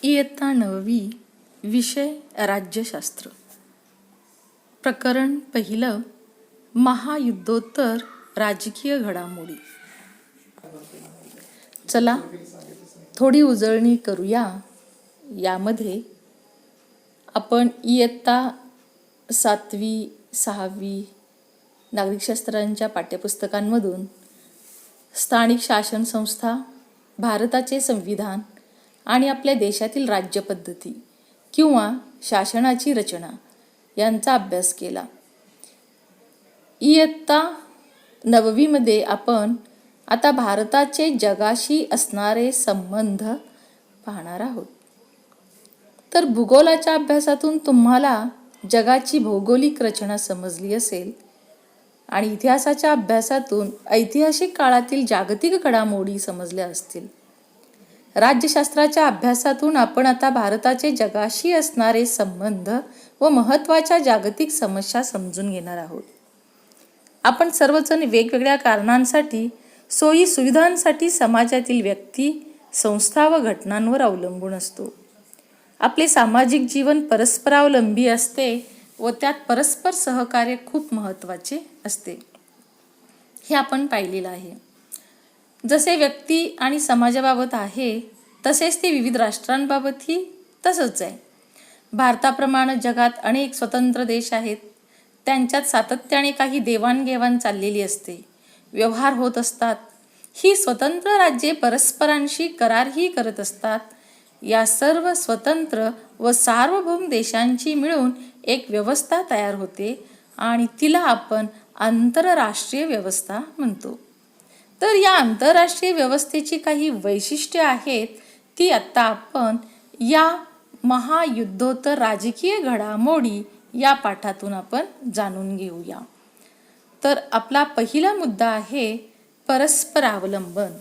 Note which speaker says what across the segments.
Speaker 1: इयत्ता 9वी विषय राज्यशास्त्र. प्रकरण पहिलं, महायुद्धोत्तर राजकीय घडामोडी. चला थोडी उजळणी करूया. यामध्ये आपण इयत्ता 7वी 6वी नागरिकशास्त्रांच्या पाठ्यपुस्तकांमधून स्थानिक शासन संस्था, भारताचे संविधान आणि आपल्या देशातील राज्यपद्धती किंवा शासनाची रचना यांचा अभ्यास केला. इयत्ता 9वीमध्ये आपण आता भारताचे जगाशी असणारे संबंध पाहणार आहोत. तर भूगोलाच्या अभ्यासातून तुम्हाला जगाची भौगोलिक रचना समजली असेल आणि इतिहासाच्या अभ्यासातून ऐतिहासिक काळातील जागतिक घडामोडी समजल्या असतील. राज्यशास्त्राच्या अभ्यासातून आपण आता भारताचे जगाशी असणारे संबंध व महत्त्वाच्या जागतिक समस्या समजून घेणार आहोत. आपण सर्वजण वेगवेगळ्या कारणांसाठी, सोयी सुविधांसाठी समाजातील व्यक्ती, संस्था व घटनांवर अवलंबून असतो. आपले सामाजिक जीवन परस्परावलंबी असते व त्यात परस्पर सहकार्य खूप महत्त्वाचे असते. हे आपण पाहिलेलं आहे. जसे व्यक्ती आणि समाजाबाबत आहे तसेच ते विविध राष्ट्रांबाबतही तसंच आहे. भारताप्रमाणे जगात अनेक स्वतंत्र देश आहेत. त्यांच्यात सातत्याने काही देवाणघेवाण चाललेली असते, व्यवहार होत असतात. ही स्वतंत्र राज्ये परस्परांशी करारही करत असतात. या सर्व स्वतंत्र व सार्वभौम देशांची मिळून एक व्यवस्था तयार होते आणि तिला आपण आंतरराष्ट्रीय व्यवस्था म्हणतो. तर या आंतरराष्ट्रीय व्यवस्थेची काही वैशिष्ट्ये आहेत, ती आत्ता आपण या महायुद्धोत्तर राजकीय घडामोडी या पाठातून आपण जाणून घेऊया. तर आपला पहिला मुद्दा आहे परस्परावलंबन.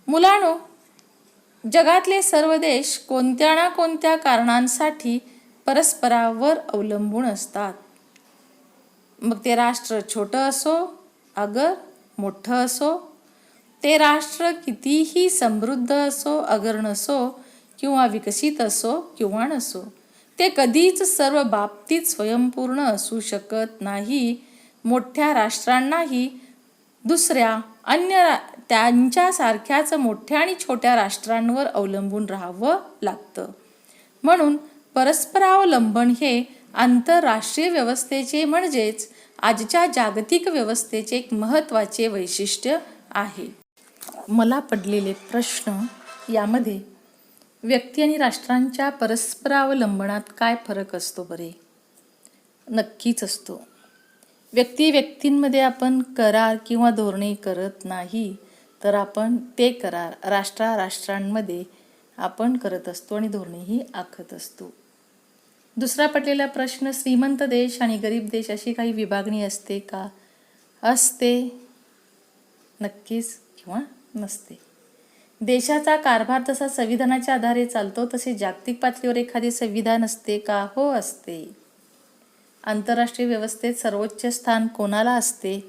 Speaker 1: मुलांनो, जगातले सर्व देश कोणत्या ना कोणत्या कारणांसाठी परस्परावर अवलंबून असतात. मग ते राष्ट्र छोटं असो अगर मोठं असो, ते राष्ट्र कितीही समृद्ध असो अगर नसो, किंवा विकसित असो किंवा नसो, ते कधीच सर्व बाबतीत स्वयंपूर्ण असू शकत नाही. मोठ्या राष्ट्रांनाही दुसऱ्या अन्य त्यांच्यासारख्याच मोठ्या आणि छोट्या राष्ट्रांवर अवलंबून राहावं लागतं. म्हणून परस्परावलंबन हे आंतरराष्ट्रीय व्यवस्थेचे म्हणजेच आजच्या जागतिक व्यवस्थेचे एक महत्त्वाचे वैशिष्ट्य आहे. मला पडलेले प्रश्न यामध्ये व्यक्ती आणि राष्ट्रांच्या परस्परावलंबनात काय फरक असतो बरे? नक्कीच असतो. व्यक्तींमध्ये आपण करार किंवा धोरणे करत नाही, तर आपण ते करार राष्ट्रांमध्ये आपण करत असतो आणि धोरणेही आखत असतो. दुसरा पडलेला प्रश्न, श्रीमंत देश आणि गरीब देश अशी काही विभागणी असते का? असते. नक्कीच किंवा नसते. देशाचा कारभार तसा संविधानाच्या आधारे चालतो, तसे जागतिक पातळीवर एखादे संविधान असते का? हो, असते. आंतरराष्ट्रीय व्यवस्थेत सर्वोच्च स्थान कोणाला असते?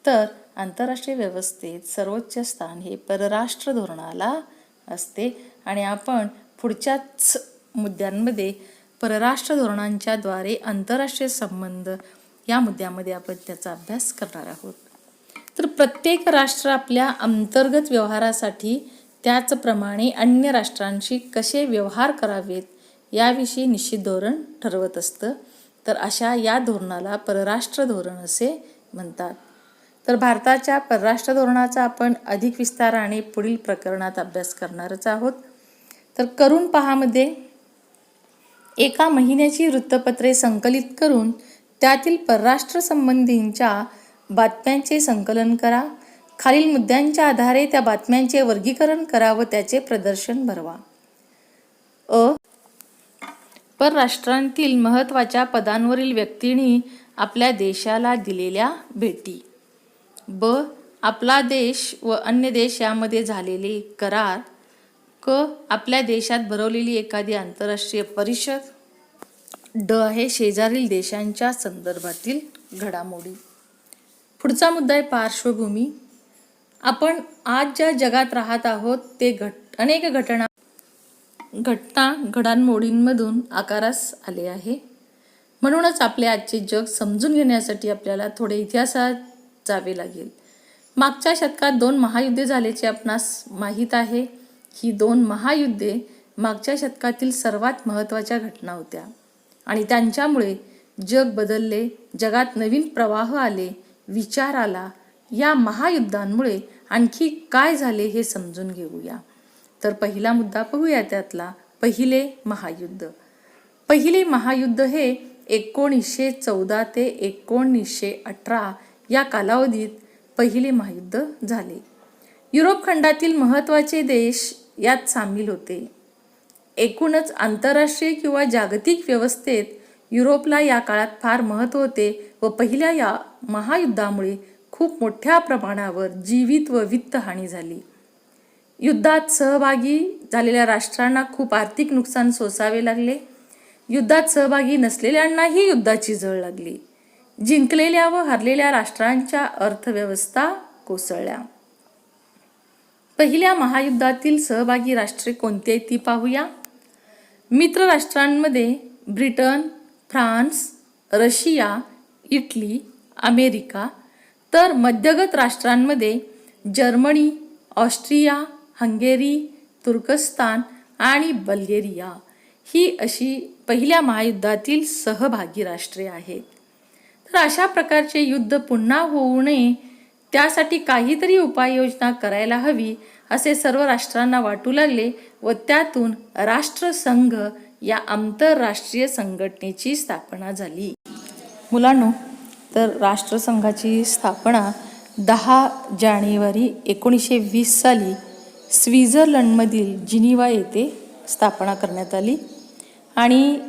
Speaker 1: तर आंतरराष्ट्रीय व्यवस्थेत सर्वोच्च स्थान हे परराष्ट्र धोरणाला असते आणि आपण पुढच्याच मुद्द्यांमध्ये परराष्ट्र धोरणांच्या द्वारे आंतरराष्ट्रीय संबंध या मुद्द्यामध्ये आपण त्याचा अभ्यास करणार आहोत. तर प्रत्येक राष्ट्र आपल्या अंतर्गत व्यवहारासाठी त्याचप्रमाणे अन्य राष्ट्रांशी कसे व्यवहार करावेत याविषयी निश्चित धोरण ठरवत असतं. तर अशा या धोरणाला परराष्ट्र धोरण असे म्हणतात. तर भारताच्या परराष्ट्र धोरणाचा आपण अधिक विस्ताराने पुढील प्रकरणात अभ्यास करणारच आहोत. तर करून पहामध्ये एका महिन्याची वृत्तपत्रे संकलित करून त्यातील परराष्ट्र संबंधींच्या बातम्यांचे संकलन करा. खालील मुद्द्यांच्या आधारे त्या बातम्यांचे वर्गीकरण करा व त्याचे प्रदर्शन भरवा. परराष्ट्रांतील महत्त्वाच्या पदांवरील व्यक्तींनी आपल्या देशाला दिलेल्या भेटी. ब. आपला देश व अन्य देश यामध्ये झालेले करार. क. आपल्या देशात भरवलेली एखादी आंतरराष्ट्रीय परिषद. ड आहे शेजारील देशांच्या संदर्भातील घडामोडी. पुढचा मुद्दा आहे पार्श्वभूमी. आपण आज ज्या जगात राहत आहोत ते अनेक घटना घटना घडामोडींमधून आकारास आले आहे. म्हणूनच आपले आजचे जग समजून घेण्यासाठी आपल्याला थोडे इतिहासात जावे लागेल. मागच्या शतकात 2 महायुद्धे झाल्याचे आपणास माहीत आहे. ही 2 महायुद्धे मागच्या शतकातील सर्वात महत्त्वाच्या घटना होत्या आणि त्यांच्यामुळे जग बदलले, जगात नवीन प्रवाह आले, विचार आला. या महायुद्धांमुळे आणखी काय झाले हे समजून घेऊया. तर पहिला मुद्दा पाहूया त्यातला, पहिले महायुद्ध. पहिले महायुद्ध हे 1914 ते 1918 या कालावधीत पहिले महायुद्ध झाले. युरोप खंडातील महत्त्वाचे देश यात सामील होते. एकूणच आंतरराष्ट्रीय किंवा जागतिक व्यवस्थेत युरोपला या काळात फार महत्त्व होते व पहिल्या या महायुद्धामुळे खूप मोठ्या प्रमाणावर जीवित व वित्तहानी झाली. युद्धात सहभागी झालेल्या राष्ट्रांना खूप आर्थिक नुकसान सोसावे लागले. युद्धात सहभागी नसलेल्यांनाही युद्धाची झळ लागली. जिंकलेल्या व हरलेल्या राष्ट्रांच्या अर्थव्यवस्था कोसळल्या. पहिल्या महायुद्धातील सहभागी राष्ट्रे कोणती ती पाहूया. मित्र राष्ट्रांमध्ये Britain, France, Russia, Italy, America, तर मध्यगत राष्ट्रांमध्ये जर्मनी, ऑस्ट्रिया, हंगेरी, तुर्कस्तान आणि बल्गेरिया ही अशी पहिल्या महायुद्धातील सहभागी राष्ट्रे आहेत. तर अशा प्रकारचे युद्ध पुन्हा होऊ नये त्यासाठी काहीतरी उपाययोजना करायला हवी असे सर्व राष्ट्रांना वाटू लागले व त्यातून राष्ट्रसंघ या आंतरराष्ट्रीय संघटनेची स्थापना झाली. मुलांनो, तर राष्ट्रसंघाची स्थापना 10 जानेवारी 1920 साली स्वित्झर्लंडमधील जिनिव्हा येथे स्थापना करण्यात आली आणि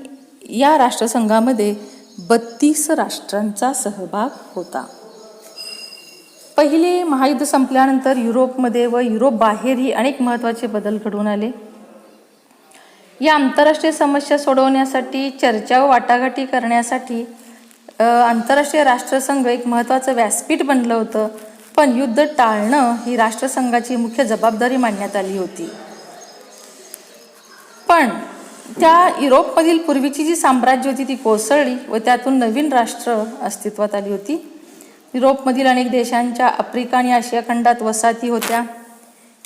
Speaker 1: या राष्ट्रसंघामध्ये 32 राष्ट्रांचा सहभाग होता. पहिले महायुद्ध संपल्यानंतर युरोपमध्ये व युरोप बाहेरही अनेक महत्त्वाचे बदल घडून आले. या आंतरराष्ट्रीय समस्या सोडवण्यासाठी, चर्चा व वाटाघाटी करण्यासाठी आंतरराष्ट्रीय राष्ट्रसंघ एक महत्त्वाचं व्यासपीठ बनलं होतं. पण युद्ध टाळणं ही राष्ट्रसंघाची मुख्य जबाबदारी मानण्यात आली होती. पण त्या युरोपमधील पूर्वीची जी साम्राज्य होती ती कोसळली व त्यातून नवीन राष्ट्र अस्तित्वात आली होती. युरोपमधील अनेक देशांच्या आफ्रिका आणि आशिया खंडात वसाहती होत्या.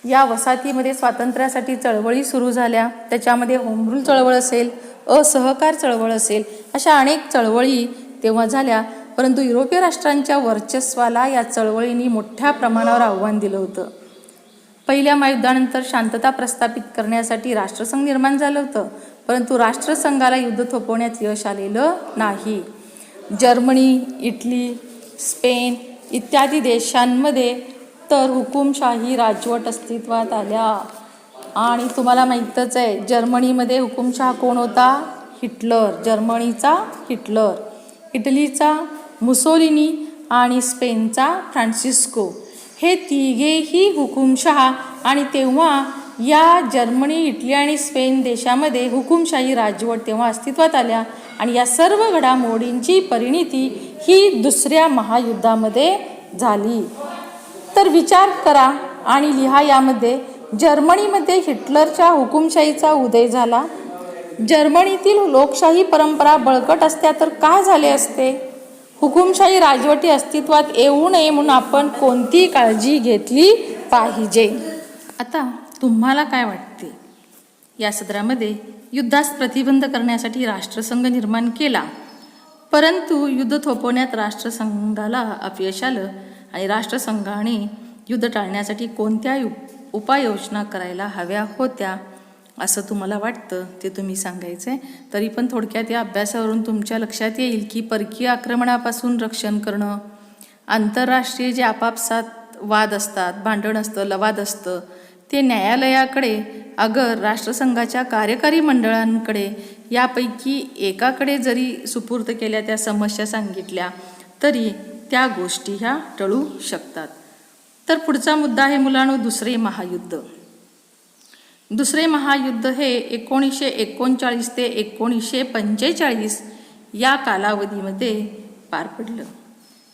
Speaker 1: या वसाहतीमध्ये स्वातंत्र्यासाठी चळवळी सुरू झाल्या. त्याच्यामध्ये होम रूल चळवळ असेल, असहकार चळवळ असेल, अशा अनेक चळवळी तेव्हा झाल्या. परंतु युरोपीय राष्ट्रांच्या वर्चस्वाला या चळवळींनी मोठ्या प्रमाणावर आव्हान दिलं होतं. पहिल्या महायुद्धानंतर शांतता प्रस्थापित करण्यासाठी राष्ट्रसंघ निर्माण झालं होतं, परंतु राष्ट्रसंघाला युद्ध थोपवण्यात यश आलेलं नाही. जर्मनी, इटली, स्पेन इत्यादी देशांमध्ये तर हुकुमशाही राजवट अस्तित्वात आल्या. आणि तुम्हाला माहीतच आहे, जर्मनीमध्ये हुकुमशहा कोण होता? हिटलर. जर्मनीचा हिटलर, इटलीचा मुसोलिनी आणि स्पेनचा फ्रान्सिस्को हे तिघेही हुकुमशहा. आणि तेव्हा या जर्मनी, इटली आणि स्पेन देशामध्ये हुकुमशाही राजवट तेव्हा अस्तित्वात आल्या आणि या सर्व घडामोडींची परिणिती ही दुसऱ्या महायुद्धामध्ये झाली. तर विचार करा आणि लिहा यामध्ये. जर्मनीमध्ये हिटलरच्या हुकुमशाहीचा उदय झाला. जर्मनीतील लोकशाही परंपरा बळकट असत्या तर काय झाले असते? हुकुमशाही राजवटी अस्तित्वात येऊ नये म्हणून आपण कोणती काळजी घेतली पाहिजे? आता तुम्हाला काय वाटते? या सदरामध्ये युद्धास प्रतिबंध करण्यासाठी राष्ट्रसंघ निर्माण केला, परंतु युद्ध थोपवण्यात राष्ट्रसंघाला अपयश आलं आणि राष्ट्रसंघाने युद्ध टाळण्यासाठी कोणत्या उपाययोजना करायला हव्या होत्या असं तुम्हाला वाटतं ते तुम्ही सांगायचं आहे. तरी पण थोडक्यात या अभ्यासावरून तुमच्या लक्षात येईल की परकीय आक्रमणापासून रक्षण करणं, आंतरराष्ट्रीय जे आपापसात वाद असतात, भांडण असतं, लवाद असतं, ते न्यायालयाकडे अगर राष्ट्रसंघाच्या कार्यकारी मंडळांकडे यापैकी एकाकडे जरी सुपूर्द केल्या, त्या समस्या सांगितल्या तरी त्या गोष्टी ह्या टळू शकतात. तर पुढचा मुद्दा आहे मुलांनो, दुसरे महायुद्ध. दुसरे महायुद्ध हे 1939 ते 1945 या कालावधीमध्ये पार पडलं.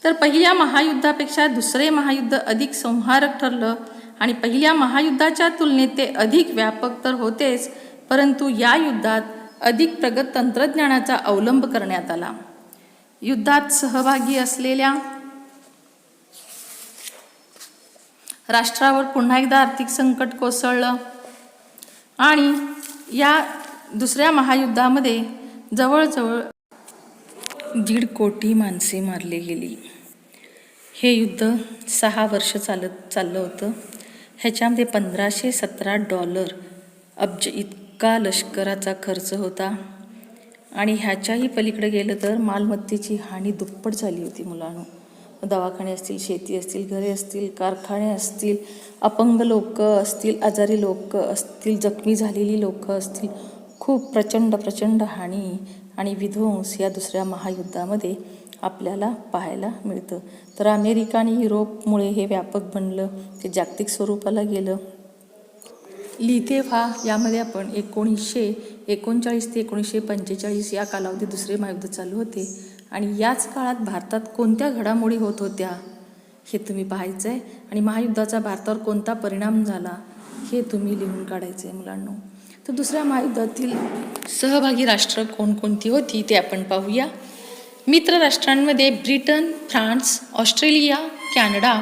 Speaker 1: तर पहिल्या महायुद्धापेक्षा दुसरे महायुद्ध अधिक संहारक ठरलं आणि पहिल्या महायुद्धाच्या तुलनेत ते अधिक व्यापक तर होतेच, परंतु या युद्धात अधिक प्रगत तंत्रज्ञानाचा अवलंब करण्यात आला. युद्धात सहभागी असलेल्या राष्ट्रावर पुन्हा एकदा आर्थिक संकट कोसळलं आणि या दुसऱ्या महायुद्धामध्ये जवळजवळ 1.5 कोटी माणसे मारली गेली. हे युद्ध 6 वर्ष चाललं होतं. ह्याच्यामध्ये $1517 अब्ज इतका लष्कराचा खर्च होता आणि ह्याच्याही पलीकडे गेलं तर मालमत्तेची हानी दुप्पट झाली होती मुलांनो. दवाखाने असतील, शेती असतील, घरे असतील, कारखाने असतील, अपंग लोक असतील, आजारी लोक असतील, जखमी झालेली लोक असतील, खूप प्रचंड हानी आणि विध्वंस या दुसऱ्या महायुद्धामध्ये आपल्याला पाहायला मिळतं. तर अमेरिका आणि युरोपमुळे हे व्यापक बनलं, ते जागतिक स्वरूपाला गेलं. लिहिते व्हा यामध्ये आपण 1939 ते 1945 या कालावधीत दुसरे महायुद्ध चालू होते आणि याच काळात भारतात कोणत्या घडामोडी होत होत्या हे तुम्ही पाहायचं आहे आणि महायुद्धाचा भारतावर कोणता परिणाम झाला हे तुम्ही लिहून काढायचं आहे मुलांनो. तर दुसऱ्या महायुद्धातील सहभागी राष्ट्र कोणकोणती होती ते आपण पाहूया. मित्र राष्ट्रांमध्ये Britain, France, Australia, Canada,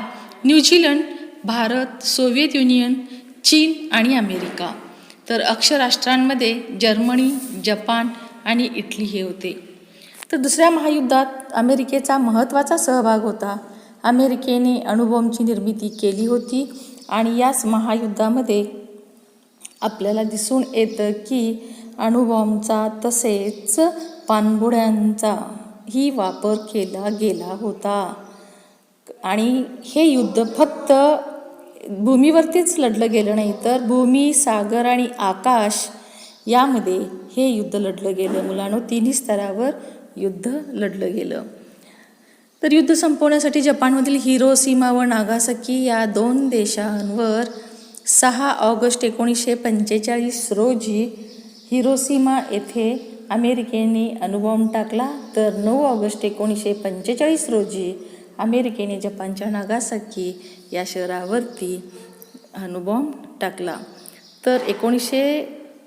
Speaker 1: New Zealand, Bharat, Soviet union, चीन आणि अमेरिका. तर अक्षराष्ट्रांमध्ये जर्मनी, जपान आणि इटली हे होते. तर दुसऱ्या महायुद्धात अमेरिकेचा महत्त्वाचा सहभाग होता. अमेरिकेने अणुबॉम्बची निर्मिती केली होती आणि याच महायुद्धामध्ये आपल्याला दिसून येतं की अणुबॉम्बचा तसेच पाणबुड्यांचाही वापर केला गेला होता. आणि हे युद्ध फक्त भूमीवरतीच लढलं गेलं नाही, तर भूमी, सागर आणि आकाश यामध्ये हे युद्ध लढलं गेलं मुलांनो. 3 स्तरावर युद्ध लढलं गेलं. तर युद्ध संपवण्यासाठी जपानमधील हिरोशिमा व नागासाकी या 2 देशांवर 6 ऑगस्ट 1945 रोजी हिरोशिमा येथे अमेरिकेने अणुबॉम्ब टाकला. तर 9 ऑगस्ट 1945 रोजी अमेरिकेने जपानच्या नागासाकी या शहरावरती अणुबॉम्ब टाकला. तर 1900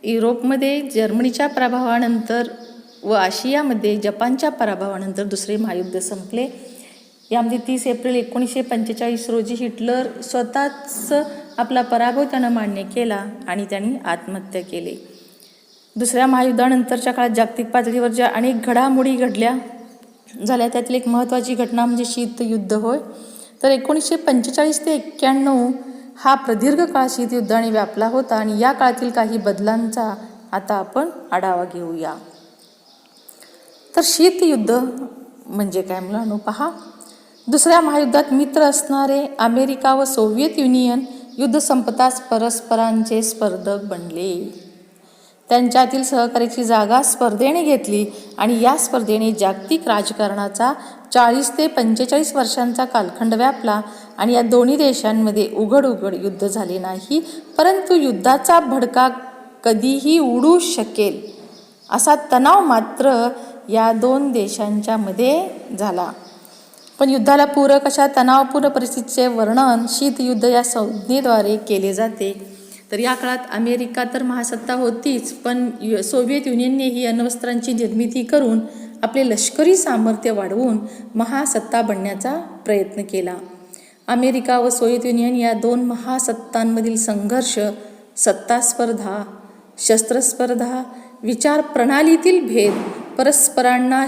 Speaker 1: युरोपमध्ये जर्मनीच्या पराभवानंतर व आशियामध्ये जपानच्या पराभवानंतर दुसरे महायुद्ध संपले. यामध्ये 30 एप्रिल 1945 रोजी हिटलर स्वतःच आपला पराभव त्यानं मान्य केला आणि त्यांनी आत्महत्या केली. दुसऱ्या महायुद्धानंतरच्या काळात जागतिक पातळीवर ज्या अनेक घडामोडी झाल्या त्यातील एक महत्त्वाची घटना म्हणजे शीतयुद्ध होय. तर 1945 ते 1991 हा प्रदीर्घ काळ शीतयुद्धाने व्यापला होता आणि या काळातील काही बदलांचा आता आपण आढावा घेऊया. तर शीतयुद्ध म्हणजे काय मुलांनो पहा. दुसऱ्या महायुद्धात मित्र असणारे अमेरिका व सोव्हिएत युनियन युद्ध संपताच परस्परांचे स्पर्धक बनले. त्यांच्यातील सहकार्याची जागा स्पर्धेने घेतली आणि या स्पर्धेने जागतिक राजकारणाचा 40 ते 45 वर्षांचा कालखंड व्यापला आणि या दोन्ही देशांमध्ये उघड युद्ध झाले नाही, परंतु युद्धाचा भडका कधीही उडू शकेल असा तणाव मात्र या 2 देशांच्या मध्ये झाला. पण युद्धाला पूरक अशा तणावपूर्ण परिस्थितीचे वर्णन शीतयुद्ध या संज्ञेद्वारे केले जाते. तर या काळात अमेरिका तर महासत्ता होतीच, पण सोव्हिएत युनियननेही अण्वस्त्रांची निर्मिती करून आपले लष्करी सामर्थ्य वाढवून महासत्ता बनण्याचा प्रयत्न केला. अमेरिका व सोव्हिएत युनियन या 2 महासत्तांमधील संघर्ष, सत्तास्पर्धा, शस्त्रस्पर्धा, विचारप्रणालीतील भेद, परस्परांना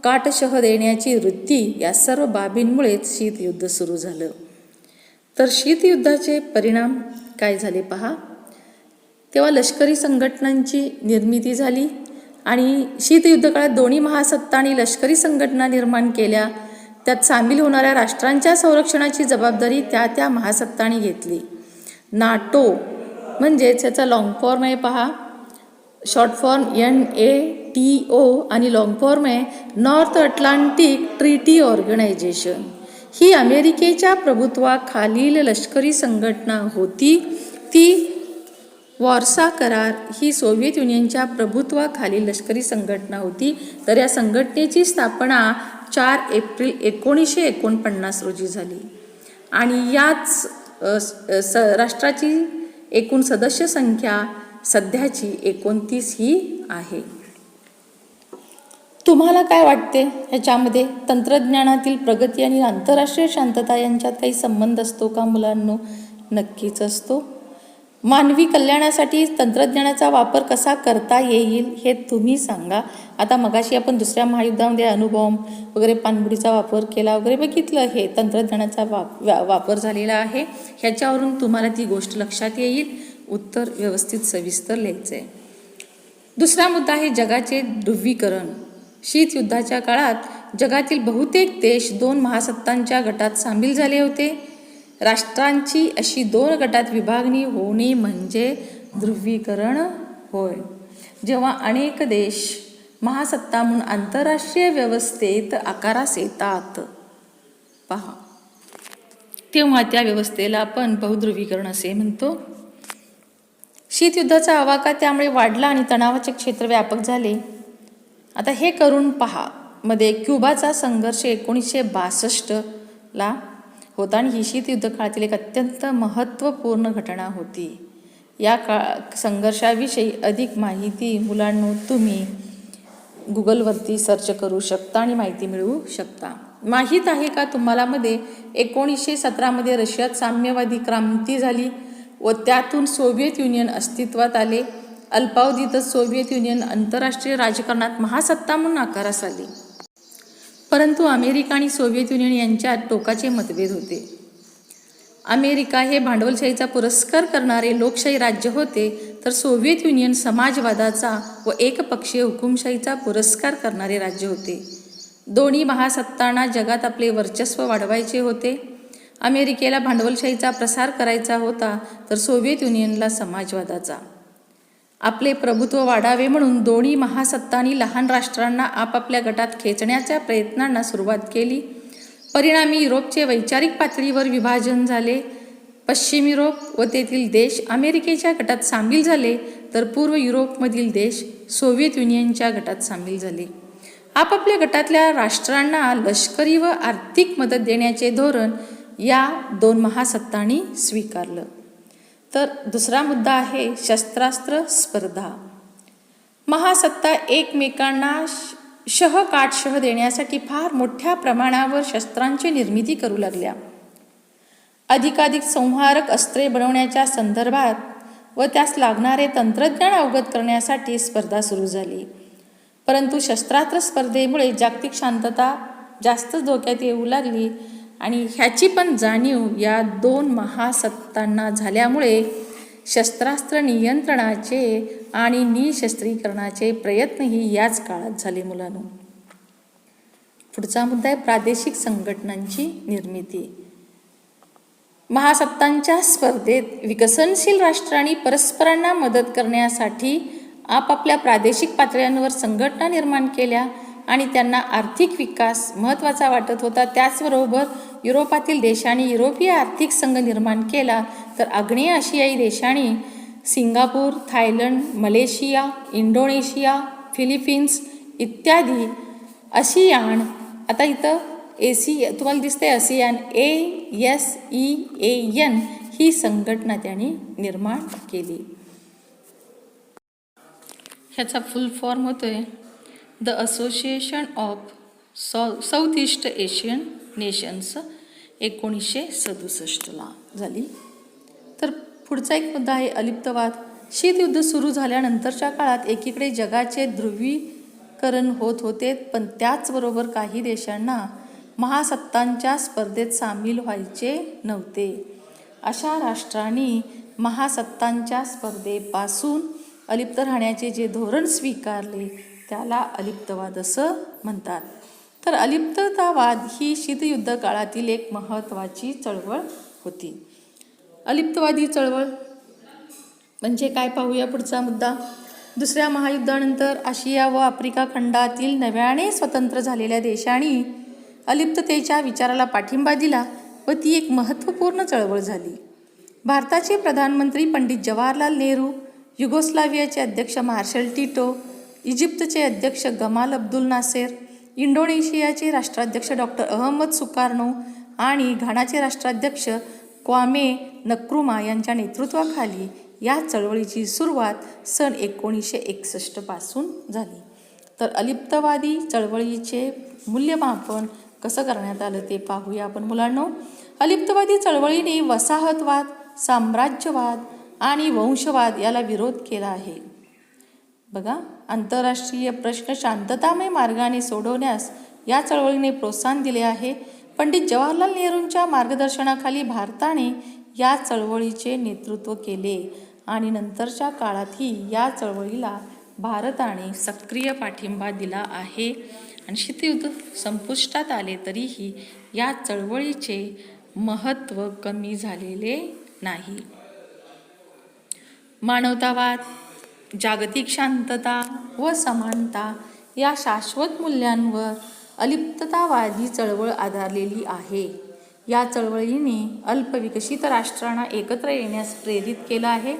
Speaker 1: काटशह देण्याची वृत्ती या सर्व बाबींमुळेच शीतयुद्ध सुरू झालं. तर शीतयुद्धाचे परिणाम काय झाले पहा. तेव्हा लष्करी संघटनांची निर्मिती झाली आणि शीतयुद्ध काळात दोन्ही महासत्तांनी लष्करी संघटना निर्माण केल्या. त्यात सामील होणाऱ्या राष्ट्रांच्या संरक्षणाची जबाबदारी त्या महासत्तांनी घेतली. नाटो म्हणजेच याचा लॉंग फॉर्म आहे पहा, शॉर्ट फॉर्म NATO आणि लॉंग फॉर्म आहे नॉर्थ अटलांटिक ट्रीटी ऑर्गनायझेशन. ही अमेरिकेच्या प्रभुत्वाखालील लष्करी संघटना होती. ती वॉर्सा करार ही सोव्हिएत युनियनच्या प्रभुत्वाखालील लष्करी संघटना होती. तर या संघटनेची स्थापना 4 एप्रिल 1949 रोजी झाली आणि याच राष्ट्राची एकूण सदस्य संख्या सध्याची 29 ही आहे. तुम्हाला काय वाटते ह्याच्यामध्ये तंत्रज्ञानातील प्रगती आणि आंतरराष्ट्रीय शांतता यांच्यात काही संबंध असतो का मुलांनो? नक्कीच असतो. मानवी कल्याणासाठी तंत्रज्ञानाचा वापर कसा करता येईल हे तुम्ही सांगा. आता मगाशी आपण दुसऱ्या महायुद्धामध्ये अणुबॉम्ब वगैरे पाणबुडीचा वापर केला वगैरे बघितलं. हे तंत्रज्ञानाचा वापर झालेला आहे. ह्याच्यावरून तुम्हाला ती गोष्ट लक्षात येईल. उत्तर व्यवस्थित सविस्तर लिहायचं आहे. दुसरा मुद्दा आहे जगाचे ध्रुवीकरण. शीतयुद्धाच्या काळात जगातील बहुतेक देश 2 महासत्तांच्या गटात सामील झाले होते. राष्ट्रांची अशी 2 गटात विभागणी होणे म्हणजे ध्रुवीकरण होय. जेव्हा अनेक देश महासत्ता म्हणून आंतरराष्ट्रीय व्यवस्थेत आकारास येतात पहा, तेव्हा त्या व्यवस्थेला आपण बहुध्रुवीकरण असे म्हणतो. शीतयुद्धाचा आवाका त्यामुळे वाढला आणि तणावाचे क्षेत्र व्यापक झाले. आता हे करून पहा मध्ये क्युबाचा संघर्ष 1962ला होता आणि ही शीतयुद्ध काळातील एक अत्यंत महत्त्वपूर्ण घटना होती. या संघर्षाविषयी अधिक माहिती मुलांनो तुम्ही गुगलवरती सर्च करू शकता आणि माहिती मिळवू शकता. माहीत आहे का तुम्हाला मध्ये 1917मध्ये रशियात साम्यवादी क्रांती झाली व त्यातून सोव्हिएत युनियन अस्तित्वात आले. अल्पावधीतच सोव्हिएत युनियन आंतरराष्ट्रीय राजकारणात महासत्ता म्हणून आकारास आली. परंतु अमेरिका आणि सोव्हिएत युनियन यांच्यात टोकाचे मतभेद होते. अमेरिका हे भांडवलशाहीचा पुरस्कार करणारे लोकशाही राज्य होते, तर सोव्हिएत युनियन समाजवादाचा व एकपक्षीय हुकुमशाहीचा पुरस्कार करणारे राज्य होते. दोन्ही महासत्तांना जगात आपले वर्चस्व वाढवायचे होते. अमेरिकेला भांडवलशाहीचा प्रसार करायचा होता, तर सोव्हिएत युनियनला समाजवादाचा. आपले प्रभुत्व वाढावे म्हणून दोन्ही महासत्तांनी लहान राष्ट्रांना आपापल्या गटात खेचण्याच्या प्रयत्नांना सुरुवात केली. परिणामी युरोपचे वैचारिक पातळीवर विभाजन झाले. पश्चिम युरोप व तेथील देश अमेरिकेच्या गटात सामील झाले, तर पूर्व युरोपमधील देश सोव्हिएत युनियनच्या गटात सामील झाले. आपापल्या गटातल्या राष्ट्रांना लष्करी व आर्थिक मदत देण्याचे धोरण या 2 महासत्तांनी स्वीकारलं. तर दुसरा मुद्दा आहे शस्त्रास्त्र स्पर्धा. महासत्ता एकमेकांना शह देण्यासाठी फार मोठ्या प्रमाणावर शस्त्रांची निर्मिती करू लागल्या. अधिकाधिक संहारक अस्त्रे बनवण्याच्या संदर्भात व त्यास लागणारे तंत्रज्ञान अवगत करण्यासाठी स्पर्धा सुरू झाली. परंतु शस्त्रास्त्र स्पर्धेमुळे जागतिक शांतता जास्त धोक्यात येऊ लागली आणि ह्याची पण जाणीव या 2 महासत्तांना झाल्यामुळे शस्त्रास्त्र नियंत्रणाचे आणि निशस्त्रीकरणाचे प्रयत्नही याच काळात झाले मुलांनो. पुढचा मुद्दा आहे प्रादेशिक संघटनांची निर्मिती. महासत्तांच्या स्पर्धेत विकसनशील राष्ट्रांनी परस्परांना मदत करण्यासाठी आपापल्या प्रादेशिक पातळ्यांवर संघटना निर्माण केल्या आणि त्यांना आर्थिक विकास महत्त्वाचा वाटत होता. त्याचबरोबर युरोपातील देशांनी युरोपीय आर्थिक संघ निर्माण केला, तर आग्नेय आशियाई देशांनी Singapore, Thailand, Malaysia, Indonesia, Philippines इत्यादी आसियान, आता इथं तुम्हाला दिसते आसियान, ASEAN ही संघटना त्यांनी निर्माण केली. ह्याचा फुल फॉर्म होतोय the Association of South East Asian Nations. 1967ला झाली. तर पुढचा एक मुद्दा आहे अलिप्तवाद. शीतयुद्ध सुरू झाल्यानंतरच्या काळात एकीकडे जगाचे ध्रुवीकरण होत होते, पण त्याचबरोबर काही देशांना महासत्तांच्या स्पर्धेत सामील व्हायचे नव्हते. अशा राष्ट्रांनी महासत्तांच्या स्पर्धेपासून अलिप्त राहण्याचे जे धोरण स्वीकारले त्याला अलिप्तवाद असं म्हणतात. तर अलिप्ततावाद ही शीतयुद्ध काळातील एक महत्त्वाची चळवळ होती. अलिप्तवादी चळवळ म्हणजे काय पाहूया पुढचा मुद्दा. दुसऱ्या महायुद्धानंतर आशिया व आफ्रिका खंडातील नव्याने स्वतंत्र झालेल्या देशांनी अलिप्ततेच्या विचाराला पाठिंबा दिला व ती एक महत्त्वपूर्ण चळवळ झाली. भारताचे प्रधानमंत्री पंडित जवाहरलाल नेहरू, युगोस्लावियाचे अध्यक्ष मार्शल टिटो, इजिप्तचे अध्यक्ष गमाल अब्दुल नासेर, इंडोनेशियाचे राष्ट्राध्यक्ष डॉक्टर अहमद सुकार्नो आणि घानाचे राष्ट्राध्यक्ष क्वामे नक्रुमा यांच्या नेतृत्वाखाली या चळवळीची सुरुवात सन 1961 पासून झाली. तर अलिप्तवादी चळवळीचे मूल्यमापन कसं करण्यात आलं ते पाहूया आपण मुलांनो. अलिप्तवादी चळवळीने वसाहतवाद, साम्राज्यवाद आणि वंशवाद याला विरोध केला आहे. बघा, आंतरराष्ट्रीय प्रश्न शांततामय मार्गाने सोडवण्यास या चळवळीने प्रोत्साहन दिले आहे. पंडित जवाहरलाल नेहरूंच्या मार्गदर्शनाखाली भारताने या चळवळीचे नेतृत्व केले आणि नंतरच्या काळातही या चळवळीला भारताने सक्रिय पाठिंबा दिला आहे. आणि शीतयुद्ध संपुष्टात आले तरीही या चळवळीचे महत्त्व कमी झालेले नाही. मानवतावाद, जागतिक शांतता व समानता या शाश्वत मूल्यांवर अलिप्ततावादी चळवळ आधारलेली आहे. या चळवळीने अल्पविकसित राष्ट्रांना एकत्र येण्यास प्रेरित केलं आहे.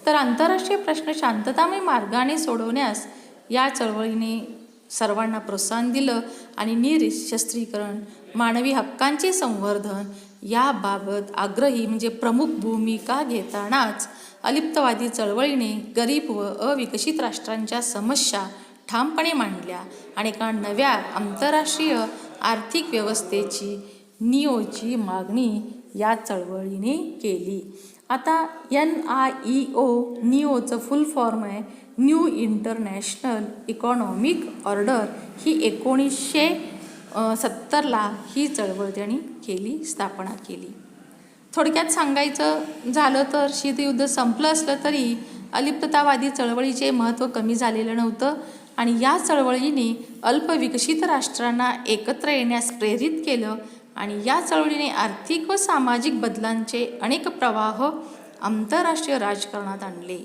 Speaker 1: तर आंतरराष्ट्रीय प्रश्न शांततामय मार्गाने सोडवण्यास या चळवळीने सर्वांना प्रोत्साहन दिलं आणि निरशस्त्रीकरण, मानवी हक्कांचे संवर्धन याबाबत आग्रही म्हणजे प्रमुख भूमिका घेतानाच अलिप्तवादी चळवळीने गरीब व अविकसित राष्ट्रांच्या समस्या ठामपणे मांडल्या आणि एका नव्या आंतरराष्ट्रीय आर्थिक व्यवस्थेची निओची मागणी या चळवळीने केली. आता NIEO निओचं फुल फॉर्म आहे न्यू इंटरनॅशनल इकॉनॉमिक ऑर्डर. ही 1970ला ही चळवळ त्यांनी केली, स्थापना केली. थोडक्यात सांगायचं झालं तर शीतयुद्ध संपलं असलं तरी अलिप्ततावादी चळवळीचे महत्त्व कमी झालेलं नव्हतं आणि या चळवळीने अल्पविकसित राष्ट्रांना एकत्र येण्यास प्रेरित केलं आणि या चळवळीने आर्थिक व सामाजिक बदलांचे अनेक प्रवाह आंतरराष्ट्रीय राजकारणात आणले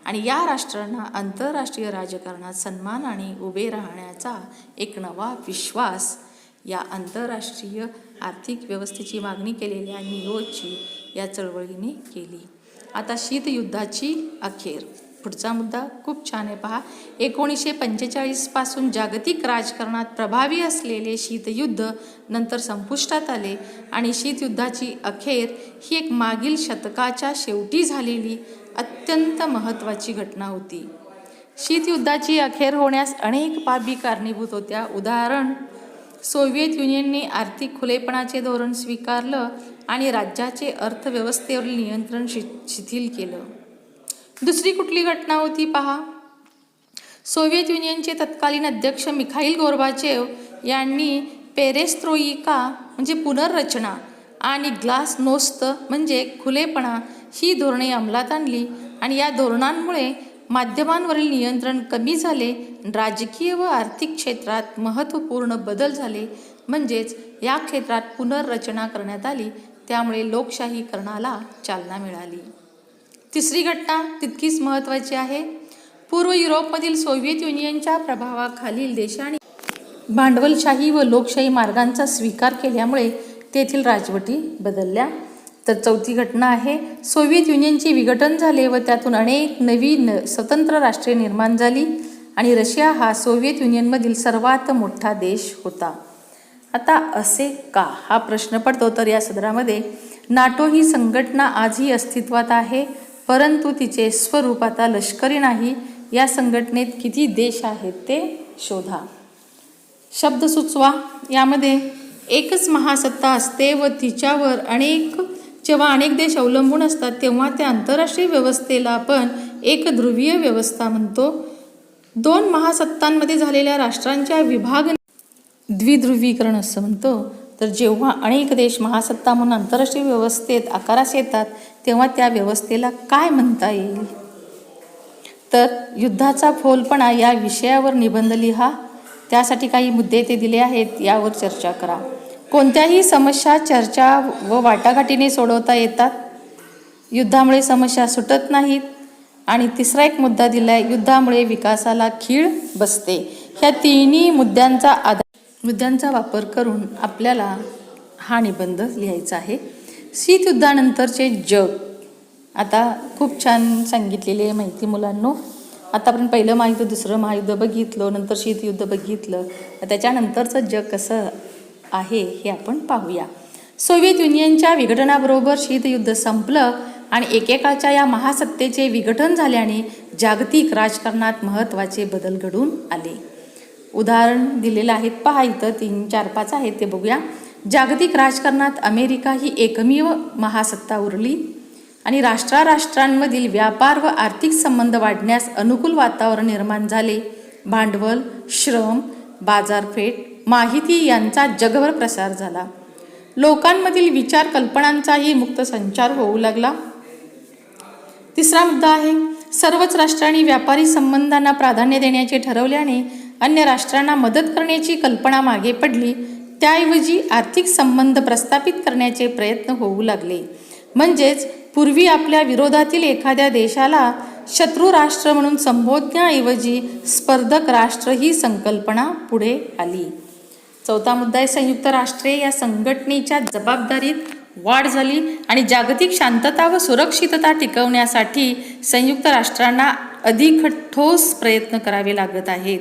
Speaker 1: आणि या राष्ट्रांना आंतरराष्ट्रीय राजकारणात सन्मानाने उभे राहण्याचा एक नवा विश्वास या आंतरराष्ट्रीय आर्थिक व्यवस्थेची मागणी केलेल्या निओची या चळवळीने केली. आता शीतयुद्धाची अखेर. पुढचा मुद्दा खूप छान आहे पहा. 1945 पासून जागतिक राजकारणात प्रभावी असलेले शीतयुद्ध नंतर संपुष्टात आले आणि शीतयुद्धाची अखेर ही एक मागील शतकाच्या शेवटी झालेली अत्यंत महत्त्वाची घटना होती. शीतयुद्धाची अखेर होण्यास अनेक बाबी कारणीभूत होत्या. उदाहरण, सोव्हिएत युनियनने आर्थिक खुलेपणाचे धोरण स्वीकारलं आणि राज्याचे अर्थव्यवस्थेवरील नियंत्रण शिथिल केलं. दुसरी कुठली घटना होती पहा. सोव्हिएत युनियनचे तत्कालीन अध्यक्ष मिखाईल गोर्बाचेव यांनी पेरेस्त्रोइका म्हणजे पुनर्रचना आणि ग्लासनोस्त म्हणजे खुलेपणा ही धोरणे अंमलात आणली आणि या धोरणांमुळे माध्यमांवरील नियंत्रण कमी झाले. राजकीय व आर्थिक क्षेत्रात महत्त्वपूर्ण बदल झाले. म्हणजेच या क्षेत्रात पुनर्रचना करण्यात आली, त्यामुळे लोकशाहीकरणाला चालना मिळाली. तिसरी घटना तितकीच महत्त्वाची आहे. पूर्व युरोपमधील सोव्हिएत युनियनच्या प्रभावाखालील देशांनी भांडवलशाही व लोकशाही मार्गांचा स्वीकार केल्यामुळे तेथील राजवटी बदलल्या. तर चौथी घटना आहे, सोव्हिएत युनियनचे विघटन झाले व त्यातून अनेक नवीन स्वतंत्र राष्ट्रे निर्माण झाली आणि रशिया हा सोव्हिएत युनियनमधील सर्वात मोठा देश होता. आता असे का हा प्रश्न पडतो. तर या सदरामध्ये नाटो ही संघटना आजही अस्तित्वात आहे, परंतु तिचे स्वरूप आता लष्करी नाही. या संघटनेत किती देश आहेत ते शोधा. शब्द सुचवा. यामध्ये एकच महासत्ता असते व तिच्यावर जेव्हा अनेक देश अवलंबून असतात तेव्हा त्या आंतरराष्ट्रीय व्यवस्थेला आपण एक ध्रुवीय व्यवस्था म्हणतो. दोन महासत्तांमध्ये झालेल्या राष्ट्रांच्या विभाग द्विध्रुवीकरण असं म्हणतो. तर जेव्हा अनेक देश महासत्ता म्हणून आंतरराष्ट्रीय व्यवस्थेत आकारास येतात तेव्हा त्या व्यवस्थेला काय म्हणता येईल. तर युद्धाचा फोलपणा या विषयावर निबंध लिहा. त्यासाठी काही मुद्दे ते दिले आहेत, यावर चर्चा करा. कोणत्याही समस्या चर्चा व वाटाघाटीने सोडवता येतात. युद्धामुळे समस्या सुटत नाहीत. आणि तिसरा एक मुद्दा दिला आहे, युद्धामुळे विकासाला खीळ बसते. ह्या तिन्ही मुद्द्यांचा वापर करून आपल्याला हा निबंध लिहायचा आहे. शीतयुद्धानंतरचे जग. आता खूप छान सांगितलेली आहे माहिती मुलांनो. आतापर्यंत पहिलं महायुद्ध, दुसरं महायुद्ध बघितलं, नंतर शीतयुद्ध बघितलं. त्याच्यानंतरचं जग कसं आहे हे आपण पाहूया. सोव्हिएत युनियनच्या विघटनाबरोबर शीतयुद्ध संपलं आणि एकेकाच्या या महासत्तेचे विघटन झाल्याने जागतिक राजकारणात महत्त्वाचे बदल घडून आले. उदाहरण दिलेलं आहेत पहा, इथं 3, 4, 5 आहेत ते बघूया. जागतिक राजकारणात अमेरिका ही एकमेव महासत्ता उरली आणि राष्ट्रांमधील व्यापार व आर्थिक संबंध वाढण्यास अनुकूल वातावरण निर्माण झाले. भांडवल, श्रम, बाजारपेठ, माहिती यांचा जगभर प्रसार झाला. लोकांमधील विचार कल्पनांचाही मुक्त संचार होऊ लागला. तिसरा मुद्दा आहे, सर्वच राष्ट्रांनी व्यापारी संबंधांना प्राधान्य देण्याचे ठरवल्याने अन्य राष्ट्रांना मदत करण्याची कल्पना मागे पडली. त्याऐवजी आर्थिक संबंध प्रस्थापित करण्याचे प्रयत्न होऊ लागले. म्हणजेच पूर्वी आपल्या विरोधातील एखाद्या देशाला शत्रू राष्ट्र म्हणून संबोधण्याऐवजी स्पर्धक राष्ट्र ही संकल्पना पुढे आली. चौथा मुद्दा आहे, संयुक्त राष्ट्रे या संघटनेच्या जबाबदारीत वाढ झाली आणि जागतिक शांतता व सुरक्षितता टिकवण्यासाठी संयुक्त राष्ट्रांना अधिक ठोस प्रयत्न करावे लागत आहेत.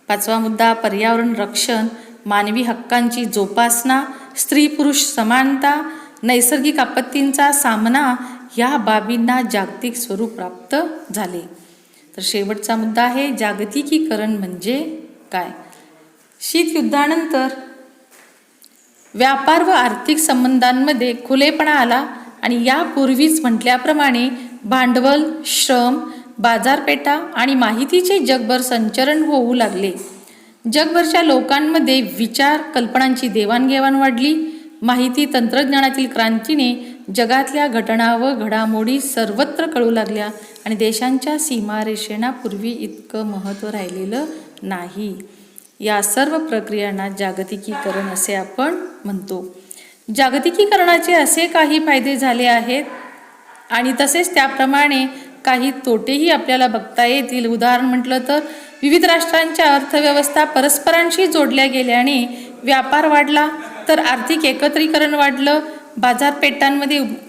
Speaker 1: पाचवा मुद्दा, पर्यावरण रक्षण, मानवी हक्कांची जोपासना, स्त्री पुरुष समानता, नैसर्गिक आपत्तींचा सामना या बाबींना जागतिक स्वरूप प्राप्त झाले. तर शेवटचा मुद्दा आहे, जागतिकीकरण म्हणजे काय? शीतयुद्धानंतर व्यापार व आर्थिक संबंधांमध्ये खुलेपणा आला आणि यापूर्वीच म्हटल्याप्रमाणे भांडवल, श्रम, बाजारपेठा आणि माहितीचे जगभर संचरण होऊ लागले. जगभरच्या लोकांमध्ये विचार कल्पनांची देवाणघेवाण वाढली. माहिती तंत्रज्ञानातील क्रांतीने जगातल्या घटना व घडामोडी सर्वत्र कळू लागल्या आणि देशांच्या सीमारेषेना पूर्वी इतकं महत्त्व राहिलेलं नाही. या सर्व प्रक्रियांना जागतिकीकरण असे आपण म्हणतो. जागतिकीकरणाचे असे काही फायदे झाले आहेत आणि तसेच त्याप्रमाणे काही तोटेही आपल्याला बघता येतील. उदाहरण म्हटलं तर विविध राष्ट्रांच्या अर्थव्यवस्था परस्परांशी जोडल्या गेल्याने व्यापार वाढला, तर आर्थिक एकत्रीकरण वाढलं.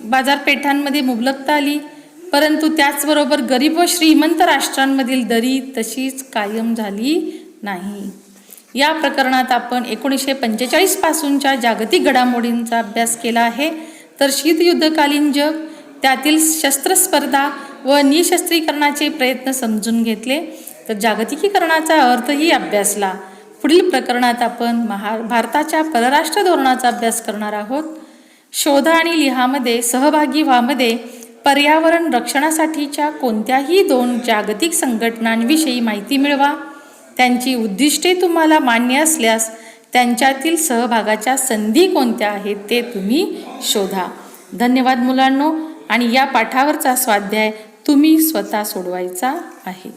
Speaker 1: बाजारपेठांमध्ये मुबलकता आली, परंतु त्याचबरोबर गरीब व श्रीमंत राष्ट्रांमधील दरी तशीच कायम झाली नाही. या प्रकरणात आपण 1945 पासूनच्या जागतिक घडामोडींचा अभ्यास केला आहे. तर शीतयुद्धकालीन जग, त्यातील शस्त्रस्पर्धा व निशस्त्रीकरणाचे प्रयत्न समजून घेतले. तर जागतिकीकरणाचा अर्थही अभ्यासला. पुढील प्रकरणात आपण भारताच्या परराष्ट्र धोरणाचा अभ्यास करणार आहोत. शोधा आणि लिहामध्ये सहभागी व्हामध्ये पर्यावरण रक्षणासाठीच्या कोणत्याही 2 जागतिक संघटनांविषयी माहिती मिळवा. त्यांची उद्दिष्टे तुम्हाला मान्य असल्यास त्यांच्यातील सहभागाच्या संधी कोणत्या आहेत ते तुम्ही शोधा. धन्यवाद मुलांनो. आणि या पाठावरचा स्वाध्याय तुम्ही स्वतः सोडवायचा आहे.